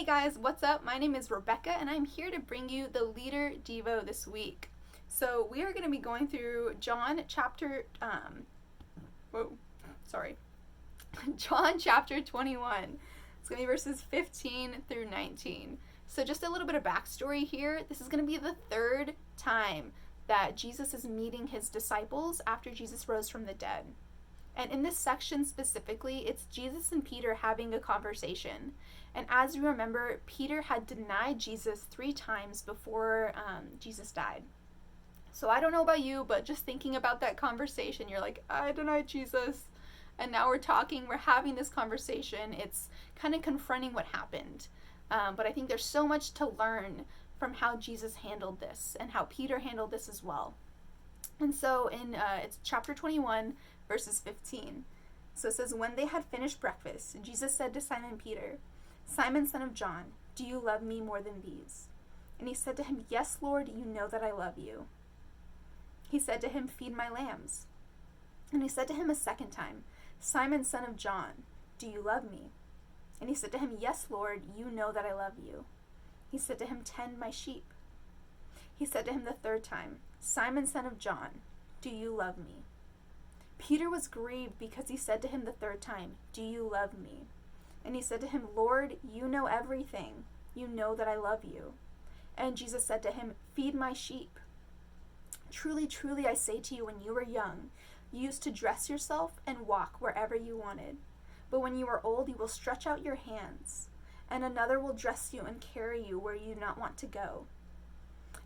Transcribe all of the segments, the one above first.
guys, what's up? My name is Rebekah and I'm here to bring you the Leader Devo this week. So we are going to be going through John chapter 21. It's going to be verses 15 through 19. So just a little bit of backstory here. This is going to be the third time that Jesus is meeting his disciples after Jesus rose from the dead. And in this section specifically, it's Jesus and Peter having a conversation. And as you remember, Peter had denied Jesus 3 times before Jesus died. So I don't know about you, but just thinking about that conversation, you're like, I denied Jesus. And now we're having this conversation. It's kind of confronting what happened. But I think there's so much to learn from how Jesus handled this and how Peter handled this as well. And so it's chapter 21, verses 15. So it says, when they had finished breakfast, Jesus said to Simon Peter, Simon, son of John, do you love me more than these? And he said to him, yes, Lord, you know that I love you. He said to him, feed my lambs. And he said to him a second time, Simon, son of John, do you love me? And he said to him, yes, Lord, you know that I love you. He said to him, tend my sheep. He said to him the third time, Simon, son of John, do you love me? Peter was grieved because he said to him the third time, do you love me? And he said to him, Lord, you know everything. You know that I love you. And Jesus said to him, feed my sheep. Truly, truly, I say to you, when you were young, you used to dress yourself and walk wherever you wanted. But when you are old, you will stretch out your hands, and another will dress you and carry you where you do not want to go.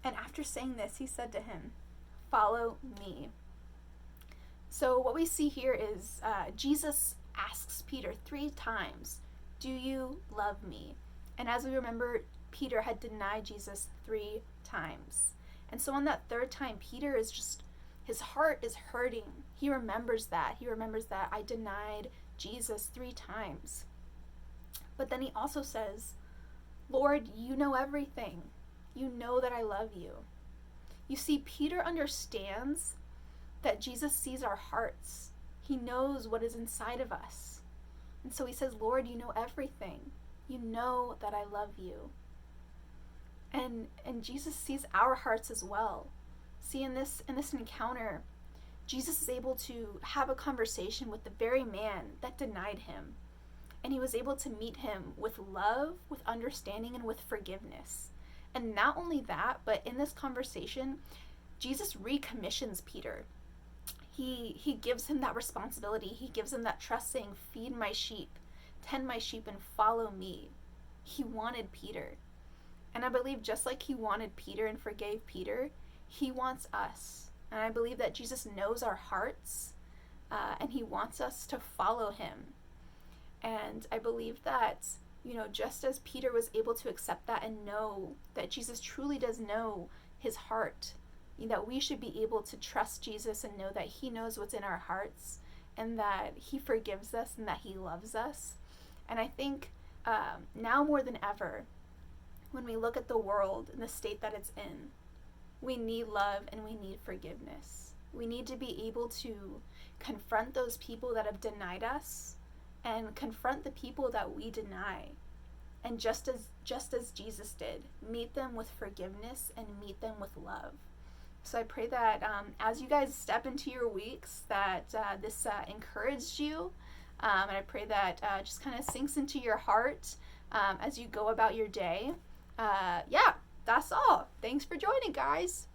And after saying this, he said to him, follow me. So what we see here is Jesus asks Peter 3 times, do you love me? And as we remember, Peter had denied Jesus 3 times. And so on that third time, Peter is just, his heart is hurting. He remembers that. He remembers that I denied Jesus 3 times. But then he also says, Lord, you know everything. You know that I love you. You see, Peter understands that Jesus sees our hearts. He knows what is inside of us. And so he says, Lord, you know everything. You know that I love you. And Jesus sees our hearts as well. See, in this encounter, Jesus is able to have a conversation with the very man that denied him. And he was able to meet him with love, with understanding, and with forgiveness. And not only that, but in this conversation, Jesus recommissions Peter. He gives him that responsibility. He gives him that trust, saying, feed my sheep, tend my sheep, and follow me. He wanted Peter. And I believe just like he wanted Peter and forgave Peter, he wants us. And I believe that Jesus knows our hearts, and he wants us to follow him. And I believe that, just as Peter was able to accept that and know that Jesus truly does know his heart, that we should be able to trust Jesus and know that he knows what's in our hearts and that he forgives us and that he loves us. And I think now more than ever, when we look at the world and the state that it's in, we need love and we need forgiveness. We need to be able to confront those people that have denied us and confront the people that we deny. And just as Jesus did, meet them with forgiveness and meet them with love. So I pray that as you guys step into your weeks, that this encouraged you. And I pray that just kind of sinks into your heart as you go about your day. That's all. Thanks for joining, guys.